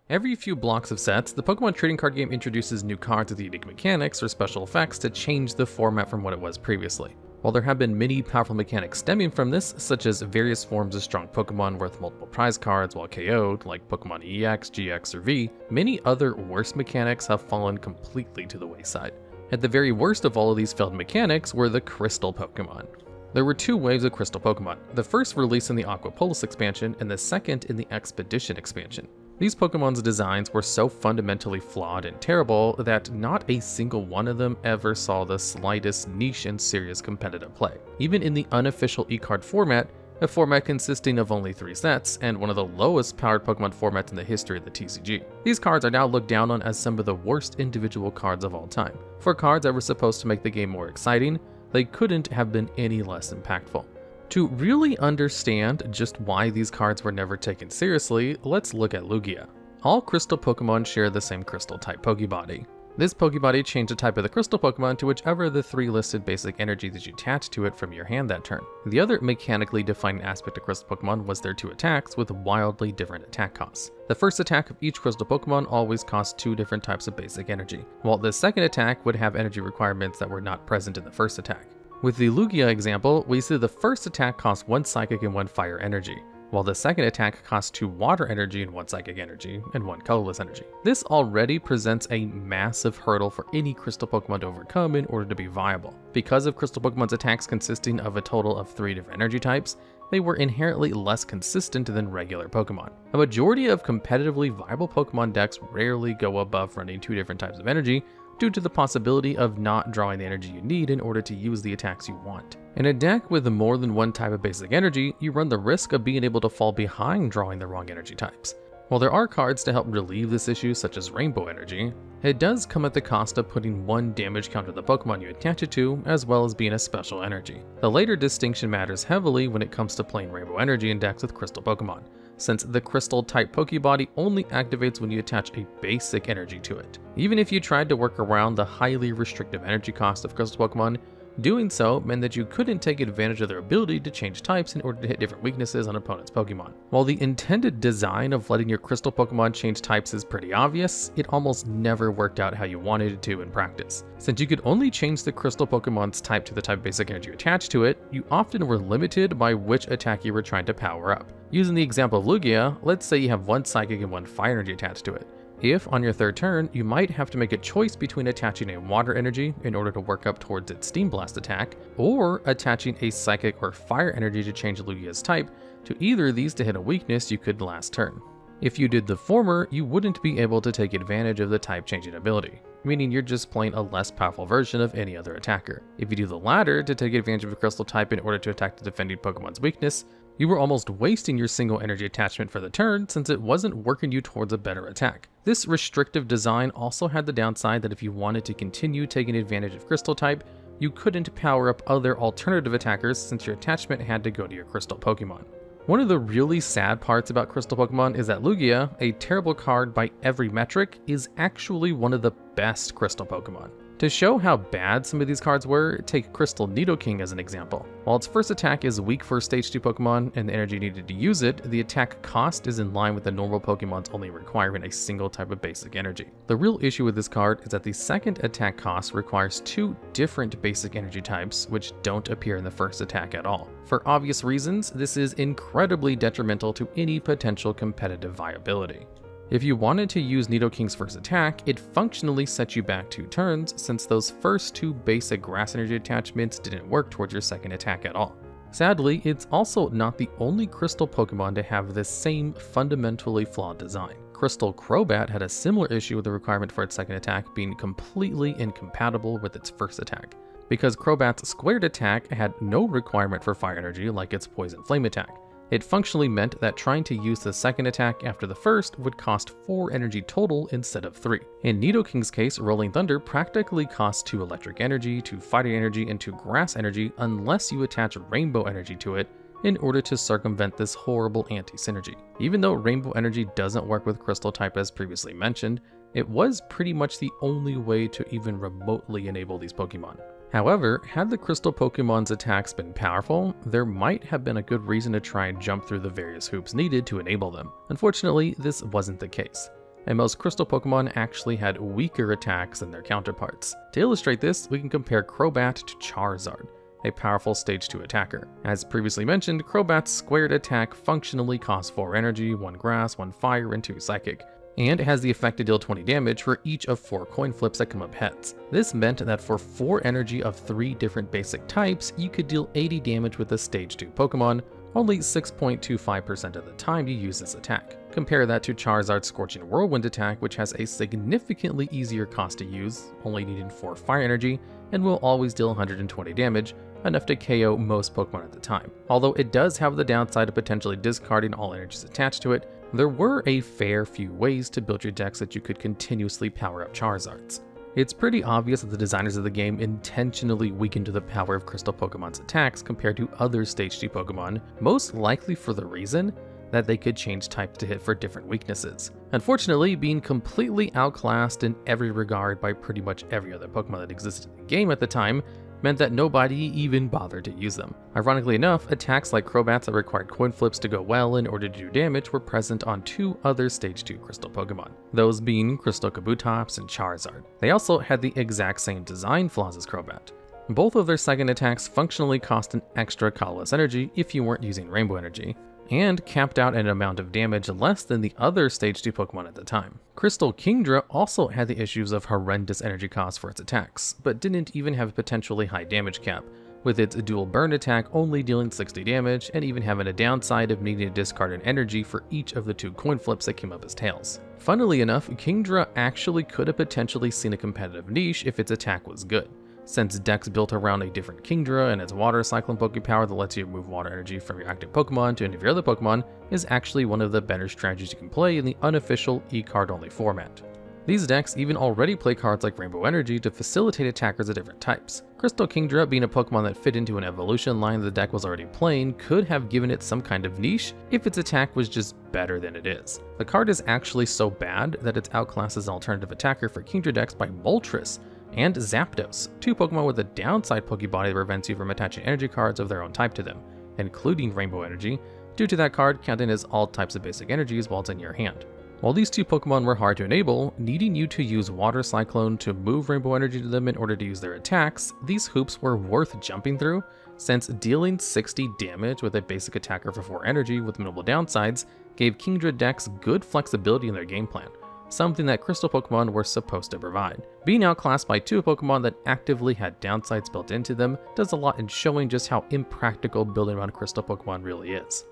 Every few blocks of sets, the Pokemon trading card game introduces new cards with unique mechanics or special effects to change the format from what it was previously. While there have been many powerful mechanics stemming from this, such as various forms of strong Pokemon worth multiple prize cards while KO'd, like Pokemon EX, GX, or V, many other worse mechanics have fallen completely to the wayside. At the very worst of all of these failed mechanics were the Crystal Pokemon. There were two waves of Crystal Pokemon, the first released in the Aqua Polis expansion and the second in the Expedition expansion. These Pokemon's designs were so fundamentally flawed and terrible that not a single one of them ever saw the slightest niche and serious competitive play. Even in the unofficial e-card format, a format consisting of only 3 sets, and one of the lowest powered Pokemon formats in the history of the TCG. These cards are now looked down on as some of the worst individual cards of all time. For cards that were supposed to make the game more exciting, they couldn't have been any less impactful. To really understand just why these cards were never taken seriously, let's look at Lugia. All Crystal Pokemon share the same Crystal-type Pokebody. This Pokebody changed the type of the Crystal Pokemon to whichever of the 3 listed basic energies that you attach to it from your hand that turn. The other mechanically defining aspect of Crystal Pokemon was their 2 attacks with wildly different attack costs. The first attack of each Crystal Pokemon always cost 2 different types of basic energy, while the second attack would have energy requirements that were not present in the first attack. With the Lugia example, we see the first attack costs 1 Psychic and 1 Fire energy, while the second attack costs 2 Water energy and 1 Psychic energy, and 1 Colorless energy. This already presents a massive hurdle for any Crystal Pokemon to overcome in order to be viable. Because of Crystal Pokemon's attacks consisting of a total of 3 different energy types, they were inherently less consistent than regular Pokemon. A majority of competitively viable Pokemon decks rarely go above running 2 different types of energy, due to the possibility of not drawing the energy you need in order to use the attacks you want. In a deck with more than 1 type of basic energy, you run the risk of being able to fall behind drawing the wrong energy types. While there are cards to help relieve this issue, such as Rainbow Energy, it does come at the cost of putting 1 damage counter to the Pokemon you attach it to, as well as being a special energy. The later distinction matters heavily when it comes to playing Rainbow Energy in decks with Crystal Pokemon, since the Crystal-type Pokebody only activates when you attach a basic energy to it. Even if you tried to work around the highly restrictive energy cost of Crystal Pokemon, doing so meant that you couldn't take advantage of their ability to change types in order to hit different weaknesses on opponents' Pokemon. While the intended design of letting your Crystal Pokemon change types is pretty obvious, it almost never worked out how you wanted it to in practice. Since you could only change the Crystal Pokemon's type to the type of basic energy attached to it, you often were limited by which attack you were trying to power up. Using the example of Lugia, let's say you have 1 Psychic and 1 Fire energy attached to it. If, on your 3rd turn, you might have to make a choice between attaching a Water energy in order to work up towards its Steam Blast attack, or attaching a Psychic or Fire energy to change Lugia's type to either of these to hit a weakness you could last turn. If you did the former, you wouldn't be able to take advantage of the type changing ability, meaning you're just playing a less powerful version of any other attacker. If you do the latter to take advantage of a Crystal type in order to attack the defending Pokemon's weakness, you were almost wasting your single energy attachment for the turn since it wasn't working you towards a better attack. This restrictive design also had the downside that if you wanted to continue taking advantage of Crystal type, you couldn't power up other alternative attackers since your attachment had to go to your Crystal Pokemon. One of the really sad parts about Crystal Pokemon is that Lugia, a terrible card by every metric, is actually one of the best Crystal Pokemon. To show how bad some of these cards were, take Crystal Nidoking as an example. While its first attack is weak for Stage 2 Pokemon and the energy needed to use it, the attack cost is in line with the normal Pokemon's only requiring a single type of basic energy. The real issue with this card is that the second attack cost requires 2 different basic energy types, which don't appear in the first attack at all. For obvious reasons, this is incredibly detrimental to any potential competitive viability. If you wanted to use Nidoking's first attack, it functionally set you back 2 turns since those first 2 basic grass energy attachments didn't work towards your second attack at all. Sadly, it's also not the only Crystal Pokemon to have this same fundamentally flawed design. Crystal Crobat had a similar issue with the requirement for its second attack being completely incompatible with its first attack. Because Crobat's squared attack had no requirement for fire energy like its poison flame attack. It functionally meant that trying to use the second attack after the first would cost 4 energy total instead of 3. In Nidoking's case, Rolling Thunder practically costs 2 electric energy, 2 fighting energy, and 2 grass energy unless you attach rainbow energy to it in order to circumvent this horrible anti-synergy. Even though rainbow energy doesn't work with crystal type as previously mentioned, it was pretty much the only way to even remotely enable these Pokemon. However, had the Crystal Pokemon's attacks been powerful, there might have been a good reason to try and jump through the various hoops needed to enable them. Unfortunately, this wasn't the case. and most Crystal Pokemon actually had weaker attacks than their counterparts. To illustrate this, we can compare Crobat to Charizard, a powerful Stage 2 attacker. As previously mentioned, Crobat's squared attack functionally costs 4 energy, 1 grass, 1 fire, and 2 psychic, and it has the effect to deal 20 damage for each of 4 coin flips that come up heads. This meant that for 4 energy of 3 different basic types, you could deal 80 damage with a Stage 2 Pokemon, only 6.25% of the time you use this attack. Compare that to Charizard's Scorching Whirlwind attack, which has a significantly easier cost to use, only needing 4 fire energy, and will always deal 120 damage, enough to KO most Pokemon at the time. Although it does have the downside of potentially discarding all energies attached to it, there were a fair few ways to build your decks that you could continuously power up Charizards. It's pretty obvious that the designers of the game intentionally weakened the power of Crystal Pokemon's attacks compared to other Stage 2 Pokemon, most likely for the reason that they could change types to hit for different weaknesses. Unfortunately, being completely outclassed in every regard by pretty much every other Pokemon that existed in the game at the time meant that nobody even bothered to use them. Ironically enough, attacks like Crobat that required coin flips to go well in order to do damage were present on 2 other Stage 2 Crystal Pokemon, those being Crystal Kabutops and Charizard. They also had the exact same design flaws as Crobat. Both of their second attacks functionally cost an extra colorless energy if you weren't using Rainbow Energy, and capped out an amount of damage less than the other Stage 2 Pokemon at the time. Crystal Kingdra also had the issues of horrendous energy cost for its attacks, but didn't even have a potentially high damage cap, with its dual burn attack only dealing 60 damage and even having a downside of needing to discard an energy for each of the 2 coin flips that came up as tails. Funnily enough, Kingdra actually could have potentially seen a competitive niche if its attack was good, since decks built around a different Kingdra and its water cyclone Pokepower that lets you move water energy from your active Pokemon to any of your other Pokemon is actually one of the better strategies you can play in the unofficial e-card only format. These decks even already play cards like Rainbow Energy to facilitate attackers of different types. Crystal Kingdra, being a Pokemon that fit into an evolution line the deck was already playing, could have given it some kind of niche if its attack was just better than it is. The card is actually so bad that it's outclassed as an alternative attacker for Kingdra decks by Moltres and Zapdos, 2 Pokemon with a downside Pokebody that prevents you from attaching energy cards of their own type to them, including Rainbow Energy, due to that card counting as all types of basic energies while it's in your hand. While these 2 Pokemon were hard to enable, needing you to use Water Cyclone to move Rainbow Energy to them in order to use their attacks, these hoops were worth jumping through, since dealing 60 damage with a basic attacker for 4 energy with minimal downsides gave Kingdra decks good flexibility in their game plan, something that Crystal Pokemon were supposed to provide. Being outclassed by 2 Pokemon that actively had downsides built into them does a lot in showing just how impractical building around Crystal Pokemon really is.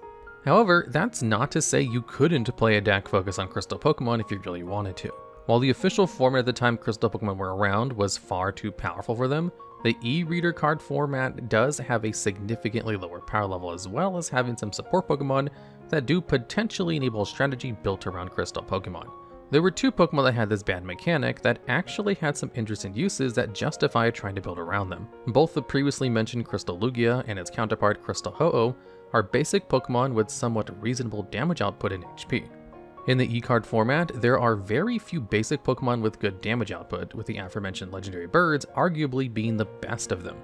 However, that's not to say you couldn't play a deck focused on Crystal Pokemon if you really wanted to. While the official format at the time Crystal Pokemon were around was far too powerful for them, the e-reader card format does have a significantly lower power level, as well as having some support Pokemon that do potentially enable a strategy built around Crystal Pokemon. There were 2 Pokemon that had this bad mechanic that actually had some interesting uses that justify trying to build around them. Both the previously mentioned Crystal Lugia and its counterpart Crystal Ho-Oh are basic Pokemon with somewhat reasonable damage output and HP. In the e-card format, there are very few basic Pokemon with good damage output, with the aforementioned legendary birds arguably being the best of them.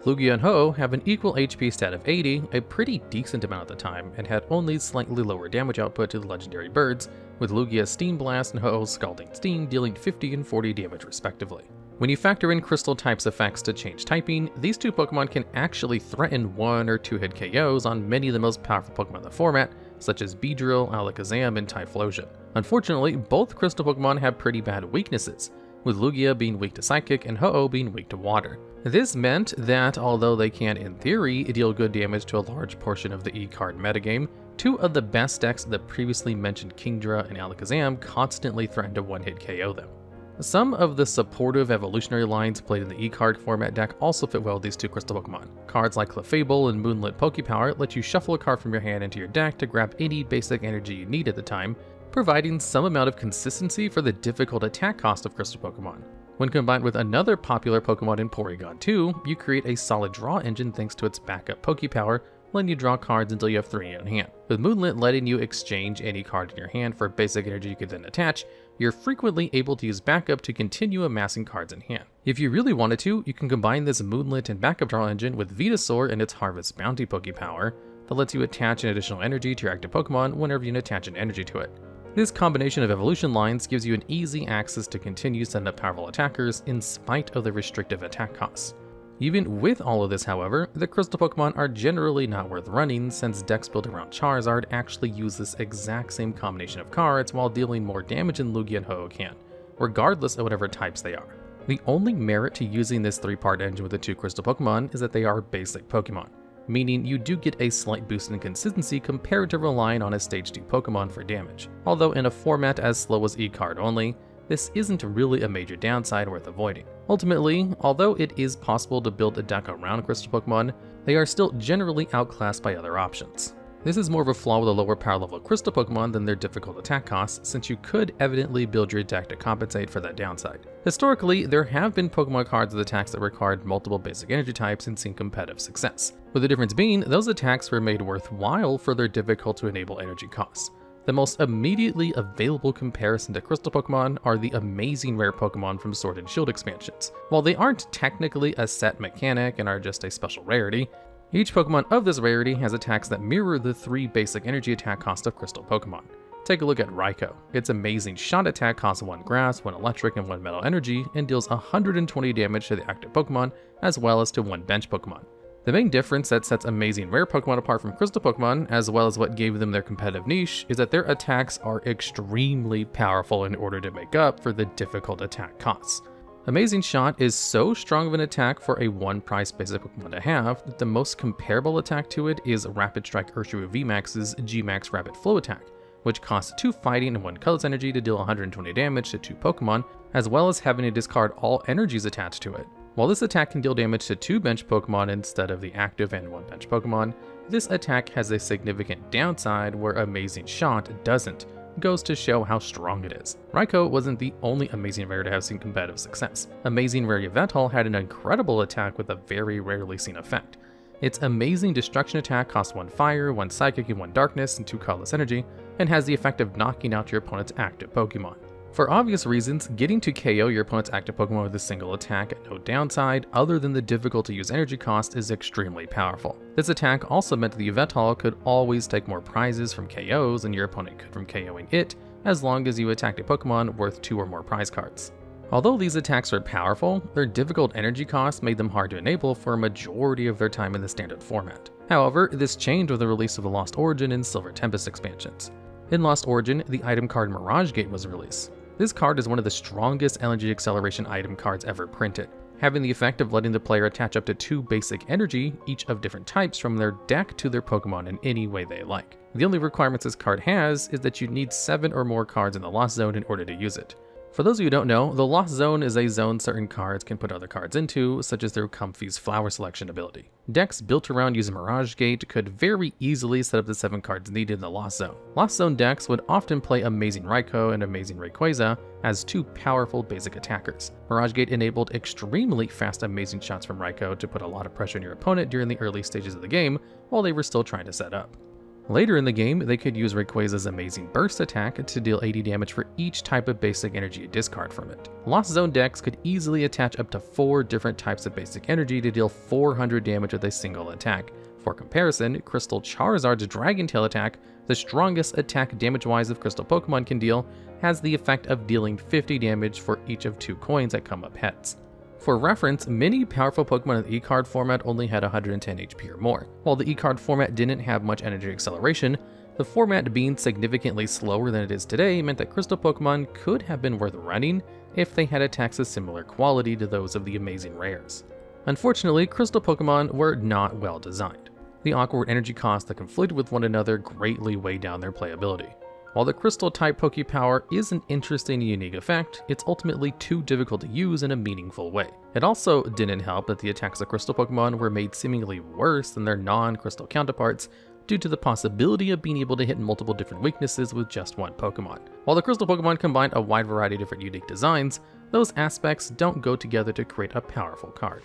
Lugia and Ho-Oh have an equal HP stat of 80, a pretty decent amount at the time, and had only slightly lower damage output to the legendary birds, with Lugia's Steam Blast and Ho-Oh's Scalding Steam dealing 50 and 40 damage respectively. When you factor in Crystal type's effects to change typing, these 2 Pokemon can actually threaten 1 or 2 hit KOs on many of the most powerful Pokemon in the format, such as Beedrill, Alakazam, and Typhlosion. Unfortunately, both Crystal Pokemon have pretty bad weaknesses, with Lugia being weak to Psychic and Ho-Oh being weak to Water. This meant that although they can, in theory, deal good damage to a large portion of the e-card metagame, 2 of the best decks of the previously mentioned Kingdra and Alakazam constantly threatened to one-hit KO them. Some of the supportive evolutionary lines played in the e-card format deck also fit well with these 2 Crystal Pokemon. Cards like Clefable and Moonlit Pokepower let you shuffle a card from your hand into your deck to grab any basic energy you need at the time, providing some amount of consistency for the difficult attack cost of Crystal Pokemon. When combined with another popular Pokemon in Porygon 2, you create a solid draw engine thanks to its backup Pokepower, letting you draw cards until you have 3 in hand. With Moonlit letting you exchange any card in your hand for basic energy you could then attach, you're frequently able to use backup to continue amassing cards in hand. If you really wanted to, you can combine this Moonlit and backup draw engine with Venusaur and its Harvest Bounty Pokepower that lets you attach an additional energy to your active Pokemon whenever you attach an energy to it. This combination of evolution lines gives you an easy access to continue setting up powerful attackers in spite of the restrictive attack costs. Even with all of this, however, the crystal Pokemon are generally not worth running, since decks built around Charizard actually use this exact same combination of cards while dealing more damage than Lugia and Ho-Oh can, regardless of whatever types they are. The only merit to using this 3-part engine with the 2 crystal Pokemon is that they are basic Pokemon, meaning you do get a slight boost in consistency compared to relying on a stage 2 Pokemon for damage. Although in a format as slow as E-card only, this isn't really a major downside worth avoiding. Ultimately, although it is possible to build a deck around crystal Pokemon, they are still generally outclassed by other options. This is more of a flaw with a lower power level crystal Pokemon than their difficult attack costs, since you could evidently build your deck to compensate for that downside. Historically, there have been Pokemon cards with attacks that required multiple basic energy types and seen competitive success, with the difference being those attacks were made worthwhile for their difficult to enable energy costs. The most immediately available comparison to crystal Pokemon are the amazing rare Pokemon from Sword and Shield expansions. While they aren't technically a set mechanic and are just a special rarity, each Pokemon of this rarity has attacks that mirror the 3 basic energy attack costs of crystal Pokemon. Take a look at Raikou. Its amazing shot attack costs 1 grass, 1 electric, and 1 metal energy, and deals 120 damage to the active Pokemon, as well as to 1 bench Pokemon. The main difference that sets amazing rare Pokemon apart from crystal Pokemon, as well as what gave them their competitive niche, is that their attacks are extremely powerful in order to make up for the difficult attack costs. Amazing Shot is so strong of an attack for a 1-price basic Pokemon to have that the most comparable attack to it is Rapid Strike Urshifu VMAX's G-Max Rapid Flow attack, which costs 2 fighting and 1 colorless energy to deal 120 damage to 2 Pokemon, as well as having to discard all energies attached to it. While this attack can deal damage to 2 bench Pokemon instead of the active and 1 bench Pokemon, this attack has a significant downside where Amazing Shot doesn't. It goes to show how strong it is. Raikou wasn't the only Amazing Rare to have seen competitive success. Amazing Rare Yveltal had an incredible attack with a very rarely seen effect. Its amazing destruction attack costs 1 fire, 1 psychic, and 1 darkness, and 2 colorless energy, and has the effect of knocking out your opponent's active Pokemon. For obvious reasons, getting to KO your opponent's active Pokemon with a single attack at no downside other than the difficult to use energy cost is extremely powerful. This attack also meant that the Yveltal could always take more prizes from KOs than your opponent could from KOing it, as long as you attacked a Pokemon worth 2 or more prize cards. Although these attacks are powerful, their difficult energy costs made them hard to enable for a majority of their time in the standard format. However, this changed with the release of the Lost Origin and Silver Tempest expansions. In Lost Origin, the item card Mirage Gate was released. This card is one of the strongest energy acceleration item cards ever printed, having the effect of letting the player attach up to 2 basic energy, each of different types, from their deck to their Pokemon in any way they like. The only requirements this card has is that you need 7 or more cards in the Lost Zone in order to use it. For those of you who don't know, the Lost Zone is a zone certain cards can put other cards into, such as their Comfy's Flower Selection ability. Decks built around using Mirage Gate could very easily set up the 7 cards needed in the Lost Zone. Lost Zone decks would often play Amazing Raikou and Amazing Rayquaza as 2 powerful basic attackers. Mirage Gate enabled extremely fast Amazing Shots from Raikou to put a lot of pressure on your opponent during the early stages of the game while they were still trying to set up. Later in the game, they could use Rayquaza's Amazing Burst attack to deal 80 damage for each type of basic energy you discard from it. Lost Zone decks could easily attach up to 4 different types of basic energy to deal 400 damage with a single attack. For comparison, Crystal Charizard's Dragon Tail attack, the strongest attack damage-wise of Crystal Pokemon can deal, has the effect of dealing 50 damage for each of 2 coins that come up heads. For reference, many powerful Pokemon in the E-card format only had 110 HP or more. While the E-card format didn't have much energy acceleration, the format being significantly slower than it is today meant that Crystal Pokemon could have been worth running if they had attacks of similar quality to those of the Amazing Rares. Unfortunately, Crystal Pokemon were not well designed. The awkward energy costs that conflicted with one another greatly weighed down their playability. While the Crystal-type Pokepower is an interesting and unique effect, it's ultimately too difficult to use in a meaningful way. It also didn't help that the attacks of Crystal Pokemon were made seemingly worse than their non-Crystal counterparts due to the possibility of being able to hit multiple different weaknesses with just one Pokemon. While the Crystal Pokemon combine a wide variety of different unique designs, those aspects don't go together to create a powerful card.